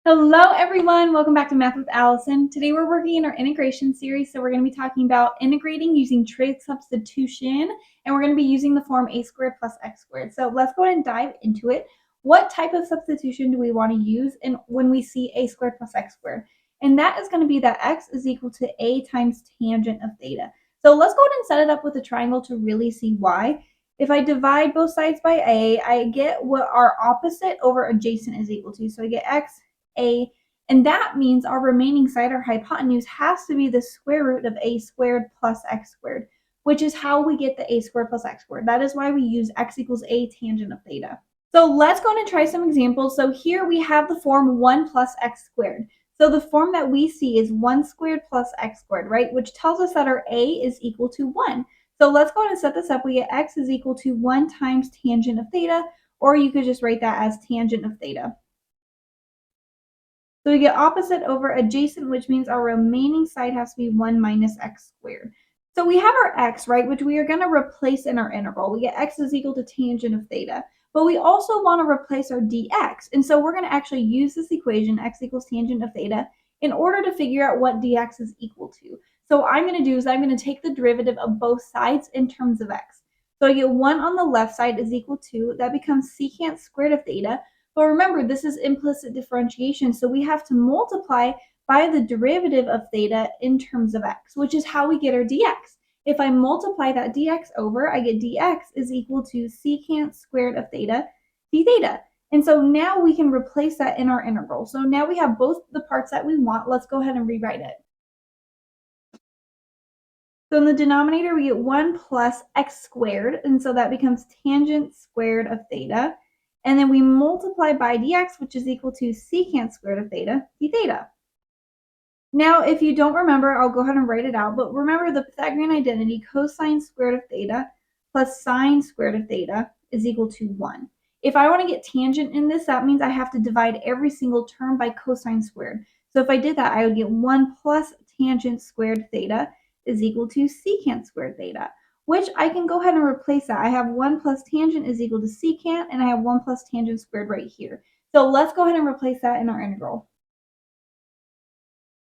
Hello everyone, welcome back to Math with Allison. Today we're working in our integration series, so we're going to be talking about integrating using trig substitution, and we're going to be using the form a squared plus x squared. So let's go ahead and dive into it. What type of substitution do we want to use when we see a squared plus x squared? And that is going to be that x is equal to a times tangent of theta. So let's go ahead and set it up with a triangle to really see why. If I divide both sides by a, I get what our opposite over adjacent is equal to. So I get x a, and that means our remaining side, our hypotenuse, has to be the square root of a squared plus x squared, which is how we get the a squared plus x squared. That is why we use x equals a tangent of theta. So let's go and try some examples. So here we have the form 1 plus x squared. So the form that we see is 1 squared plus x squared, right? Which tells us that our a is equal to 1. So let's go ahead and set this up. We get x is equal to 1 times tangent of theta, or you could just write that as tangent of theta. So we get opposite over adjacent, which means our remaining side has to be 1 minus x squared. So we have our x, right, which we are going to replace in our integral. We get x is equal to tangent of theta. But we also want to replace our dx. And so we're going to actually use this equation, x equals tangent of theta, in order to figure out what dx is equal to. So what I'm going to do is I'm going to take the derivative of both sides in terms of x. So I get 1 on the left side is equal to, that becomes secant squared of theta. But remember, this is implicit differentiation, so we have to multiply by the derivative of theta in terms of x, which is how we get our dx. If I multiply that dx over, I get dx is equal to secant squared of theta d theta. And so now we can replace that in our integral. So now we have both the parts that we want. Let's go ahead and rewrite it. So in the denominator, we get 1 plus x squared, and so that becomes tangent squared of theta. And then we multiply by dx, which is equal to secant squared of theta d theta. Now, if you don't remember, I'll go ahead and write it out. But remember the Pythagorean identity, cosine squared of theta plus sine squared of theta is equal to 1. If I want to get tangent in this, that means I have to divide every single term by cosine squared. So if I did that, I would get 1 plus tangent squared theta is equal to secant squared theta, which I can go ahead and replace that. I have 1 plus tangent is equal to secant, and I have 1 plus tangent squared right here. So let's go ahead and replace that in our integral.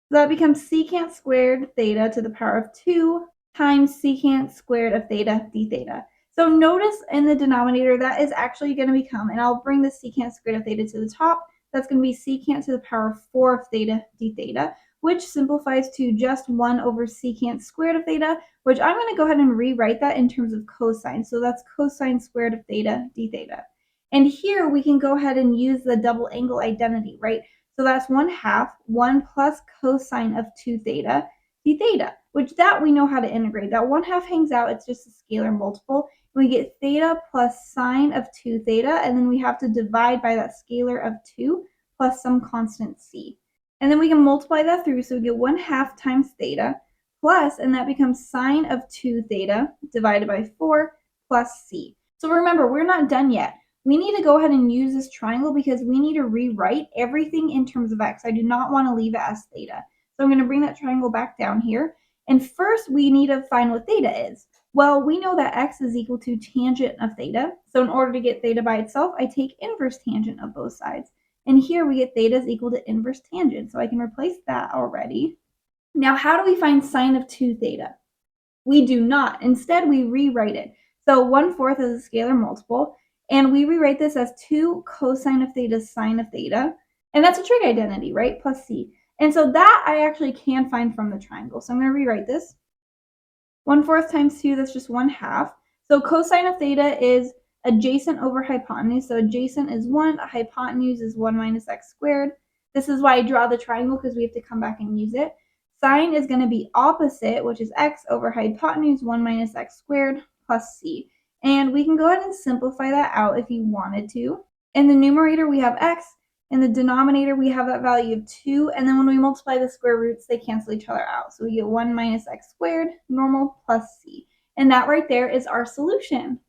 So that becomes secant squared theta to the power of 2 times secant squared of theta d theta. So notice in the denominator that is actually going to become, and I'll bring the secant squared of theta to the top, that's going to be secant to the power of 4 of theta d theta, which simplifies to just 1 over secant squared of theta, which I'm going to go ahead and rewrite that in terms of cosine. So that's cosine squared of theta d theta. And here we can go ahead and use the double angle identity, right? So that's 1/2, 1 plus cosine of 2 theta d theta, which that we know how to integrate. That 1/2 hangs out, it's just a scalar multiple. We get theta plus sine of 2 theta, and then we have to divide by that scalar of 2 plus some constant c. And then we can multiply that through, so we get 1/2 times theta plus, and that becomes sine of 2 theta divided by 4 plus c. So remember, we're not done yet. We need to go ahead and use this triangle because we need to rewrite everything in terms of x. I do not want to leave it as theta. So I'm going to bring that triangle back down here. And first, we need to find what theta is. Well, we know that x is equal to tangent of theta. So in order to get theta by itself, I take inverse tangent of both sides. And here we get theta is equal to inverse tangent. So I can replace that already. Now, how do we find sine of 2 theta? We do not. Instead, we rewrite it. So 1/4 is a scalar multiple. And we rewrite this as 2 cosine of theta sine of theta. And that's a trig identity, right? Plus c. And so that I actually can find from the triangle. So I'm going to rewrite this. 1/4 times 2, that's just 1/2. So cosine of theta is adjacent over hypotenuse. So adjacent is 1, hypotenuse is 1 minus x squared. This is why I draw the triangle, because we have to come back and use it. Sine is going to be opposite, which is x over hypotenuse 1 minus x squared plus c. And we can go ahead and simplify that out if you wanted to. In the numerator, we have x. In the denominator, we have that value of 2. And then when we multiply the square roots, they cancel each other out. So we get 1 minus x squared, normal, plus c. And that right there is our solution.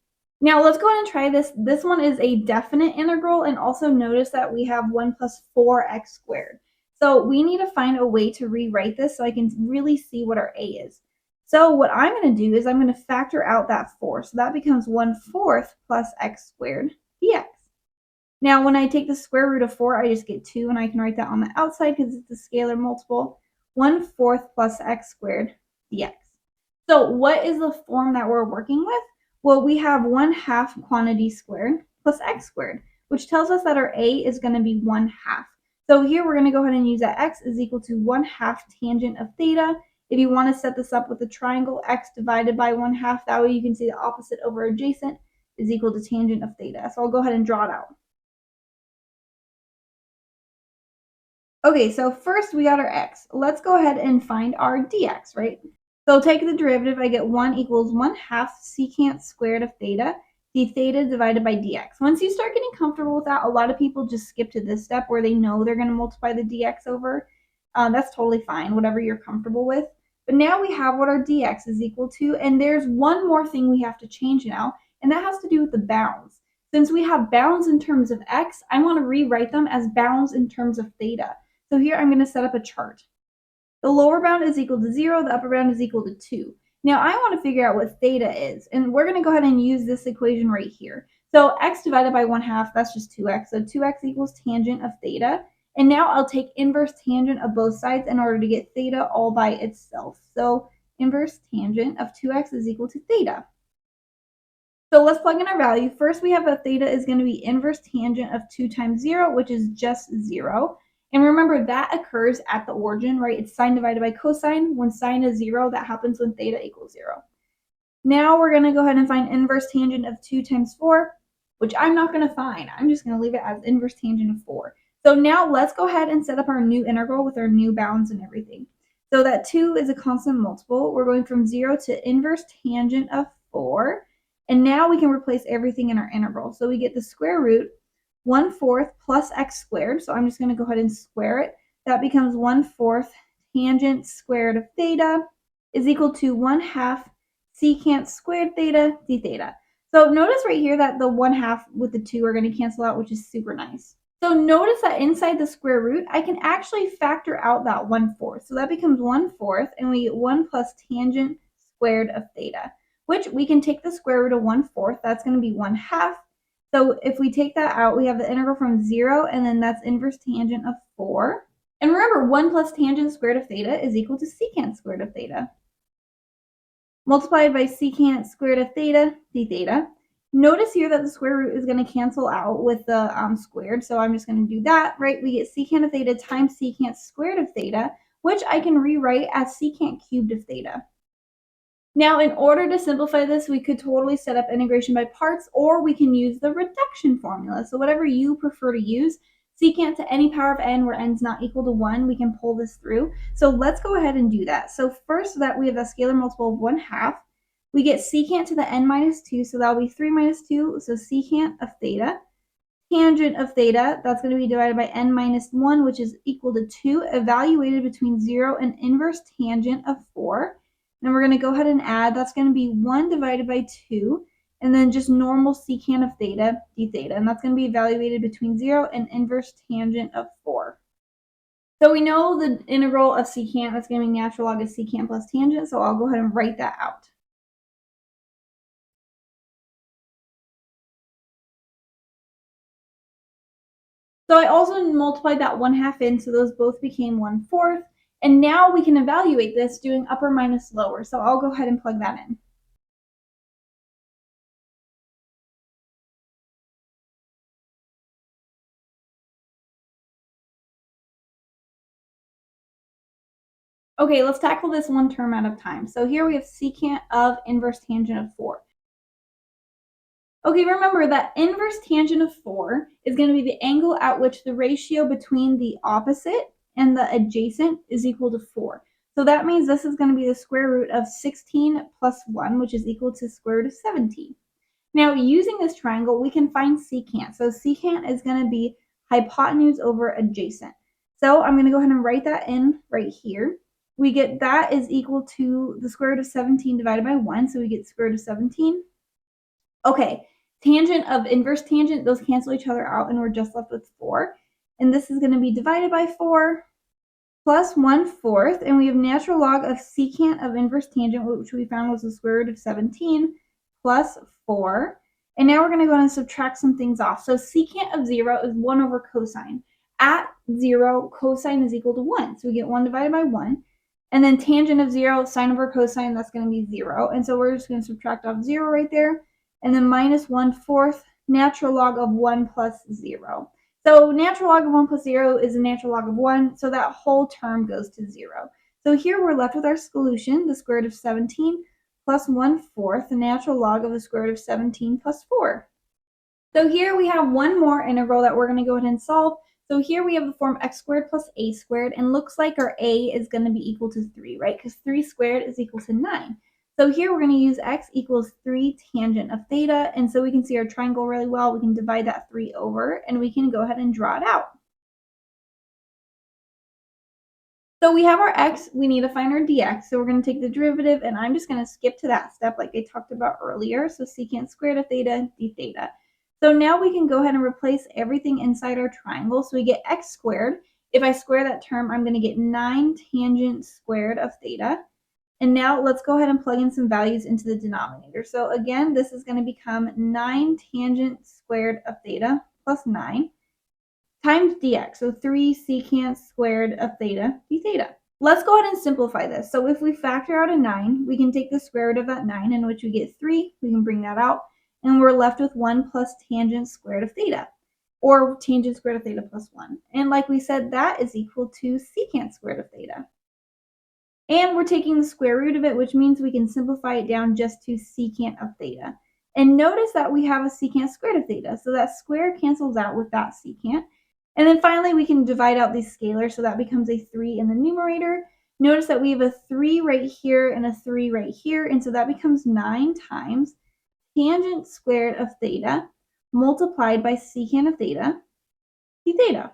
Now let's go ahead and try this. This one is a definite integral. And also notice that we have 1 plus 4x squared. So we need to find a way to rewrite this so I can really see what our a is. So what I'm going to do is I'm going to factor out that 4. So that becomes 1/4 plus x squared dx. Now, when I take the square root of 4, I just get 2, and I can write that on the outside because it's a scalar multiple. 1/4 plus x squared dx. So what is the form that we're working with? Well, we have 1/2 quantity squared plus x squared, which tells us that our a is going to be 1/2. So here we're going to go ahead and use that x is equal to 1/2 tangent of theta. If you want to set this up with a triangle, x divided by 1/2, that way you can see the opposite over adjacent is equal to tangent of theta. So I'll go ahead and draw it out. Okay, so first we got our x. Let's go ahead and find our dx, right? So take the derivative, I get 1 equals 1/2 secant squared of theta, d theta divided by dx. Once you start getting comfortable with that, a lot of people just skip to this step where they know they're going to multiply the dx over. That's totally fine, whatever you're comfortable with. But now we have what our dx is equal to, and there's one more thing we have to change now, and that has to do with the bounds. Since we have bounds in terms of x, I want to rewrite them as bounds in terms of theta. So here I'm going to set up a chart. The lower bound is equal to 0, the upper bound is equal to 2. Now I want to figure out what theta is, and we're going to go ahead and use this equation right here. So x divided by 1/2, that's just 2x. So 2x equals tangent of theta. And now I'll take inverse tangent of both sides in order to get theta all by itself. So inverse tangent of 2x is equal to theta. So let's plug in our value. First, we have that theta is going to be inverse tangent of 2 times 0, which is just 0. And remember, that occurs at the origin, right? It's sine divided by cosine. When sine is 0, that happens when theta equals 0. Now we're going to go ahead and find inverse tangent of 2 times 4, which I'm not going to find. I'm just going to leave it as inverse tangent of 4. So now let's go ahead and set up our new integral with our new bounds and everything. So that 2 is a constant multiple. We're going from 0 to inverse tangent of 4. And now we can replace everything in our integral. So we get the square root 1/4 plus x squared. So I'm just going to go ahead and square it. That becomes 1/4 tangent squared of theta is equal to 1/2 secant squared theta d theta. So notice right here that the 1/2 with the 2 are going to cancel out, which is super nice. So notice that inside the square root, I can actually factor out that 1/4. So that becomes 1/4, and we get 1 plus tangent squared of theta, which we can take the square root of 1/4. That's going to be 1/2. So if we take that out, we have the integral from 0, and then that's inverse tangent of 4. And remember, 1 plus tangent squared of theta is equal to secant squared of theta. Multiplied by secant squared of theta d theta. Notice here that the square root is going to cancel out with the squared, so I'm just going to do that, right? We get secant of theta times secant squared of theta, which I can rewrite as secant cubed of theta. Now, in order to simplify this, we could totally set up integration by parts, or we can use the reduction formula. So whatever you prefer to use, secant to any power of n where n's not equal to 1, we can pull this through. So let's go ahead and do that. So first that we have a scalar multiple of 1/2. We get secant to the n minus 2, so that'll be 3 minus 2, so secant of theta. Tangent of theta, that's going to be divided by n minus 1, which is equal to 2, evaluated between 0 and inverse tangent of 4. Then we're going to go ahead and add, that's going to be 1 divided by 2, and then just normal secant of theta, d theta, and that's going to be evaluated between 0 and inverse tangent of 4. So we know the integral of secant, that's going to be natural log of secant plus tangent, so I'll go ahead and write that out. So I also multiplied that 1/2 in, so those both became 1/4. And now we can evaluate this doing upper minus lower. So I'll go ahead and plug that in. Okay, let's tackle this one term at a time. So here we have secant of inverse tangent of 4. Okay, remember that inverse tangent of 4 is going to be the angle at which the ratio between the opposite and the adjacent is equal to 4. So that means this is going to be the square root of 16 plus 1, which is equal to square root of 17. Now, using this triangle, we can find secant. So secant is going to be hypotenuse over adjacent. So I'm going to go ahead and write that in right here. We get that is equal to the square root of 17 divided by 1. So we get square root of 17. Okay, tangent of inverse tangent, those cancel each other out, and we're just left with 4. And this is going to be divided by 4 plus 1/4. And we have natural log of secant of inverse tangent, which we found was the square root of 17, plus 4. And now we're going to go ahead and subtract some things off. So secant of 0 is 1 over cosine. At 0, cosine is equal to 1. So we get 1 divided by 1. And then tangent of 0, sine over cosine, that's going to be 0. And so we're just going to subtract off 0 right there. And then minus 1/4 natural log of 1 plus 0. So natural log of 1 plus 0 is a natural log of 1. So that whole term goes to 0. So here we're left with our solution, the square root of 17 plus 1/4, the natural log of the square root of 17 plus 4. So here we have one more integral that we're going to go ahead and solve. So here we have the form x squared plus a squared, and looks like our a is going to be equal to 3, right? Because 3 squared is equal to 9. So here we're going to use x equals 3 tangent of theta, and so we can see our triangle really well. We can divide that 3 over, and we can go ahead and draw it out. So we have our x, we need to find our dx, so we're going to take the derivative, and I'm just going to skip to that step like I talked about earlier. So secant squared of theta d theta. So now we can go ahead and replace everything inside our triangle. So we get x squared. If I square that term, I'm going to get 9 tangent squared of theta. And now let's go ahead and plug in some values into the denominator. So again, this is going to become 9 tangent squared of theta plus 9 times dx, so 3 secant squared of theta d theta. Let's go ahead and simplify this. So if we factor out a 9, we can take the square root of that 9, in which we get 3. We can bring that out, and we're left with 1 plus tangent squared of theta, or tangent squared of theta plus 1. And like we said, that is equal to secant squared of theta. And we're taking the square root of it, which means we can simplify it down just to secant of theta. And notice that we have a secant squared of theta, so that square cancels out with that secant. And then finally, we can divide out these scalars, so that becomes a 3 in the numerator. Notice that we have a 3 right here and a 3 right here, and so that becomes 9 times tangent squared of theta multiplied by secant of theta d theta.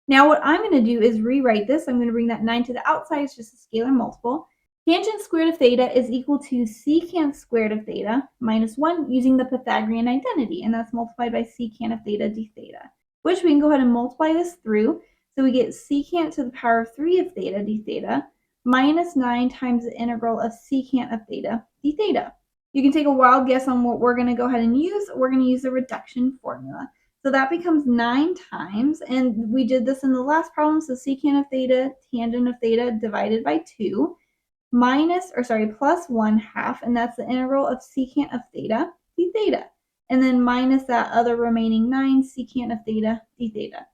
Now what I'm going to do is rewrite this. I'm going to bring that 9 to the outside. It's just a scalar multiple. Tangent squared of theta is equal to secant squared of theta minus 1 using the Pythagorean identity, and that's multiplied by secant of theta d theta, which we can go ahead and multiply this through. So we get secant to the power of 3 of theta d theta minus 9 times the integral of secant of theta d theta. You can take a wild guess on what we're going to go ahead and use. We're going to use the reduction formula. So that becomes 9 times, and we did this in the last problem, so secant of theta, tangent of theta divided by 2, plus 1/2, and that's the integral of secant of theta d theta. And then minus that other remaining 9 secant of theta d theta.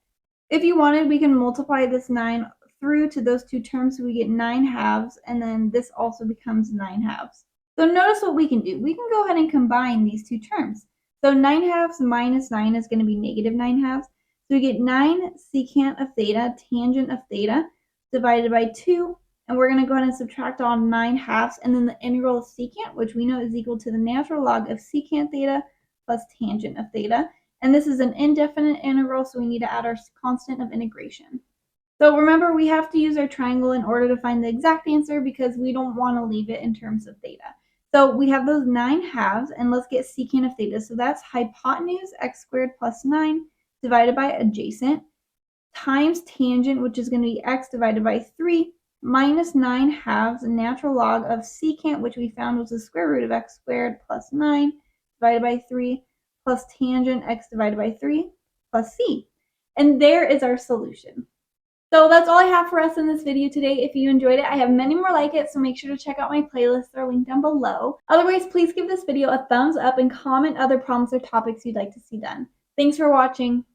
If you wanted, we can multiply this 9 through to those two terms, so we get 9/2, and then this also becomes 9/2. So notice what we can do. We can go ahead and combine these two terms. So 9/2 minus 9 is going to be negative 9/2. So we get 9 secant of theta, tangent of theta, divided by 2. And we're going to go ahead and subtract all 9/2, and then the integral of secant, which we know is equal to the natural log of secant theta plus tangent of theta. And this is an indefinite integral, so we need to add our constant of integration. So remember, we have to use our triangle in order to find the exact answer because we don't want to leave it in terms of theta. So we have those 9/2, and let's get secant of theta. So that's hypotenuse x squared plus 9 divided by adjacent times tangent, which is going to be x divided by 3, minus 9/2 natural log of secant, which we found was the square root of x squared plus 9 divided by 3 plus tangent x divided by 3 plus c. And there is our solution. So that's all I have for us in this video today. If you enjoyed it, I have many more like it, so make sure to check out my playlists. They're linked down below. Otherwise, please give this video a thumbs up and comment other problems or topics you'd like to see done. Thanks for watching.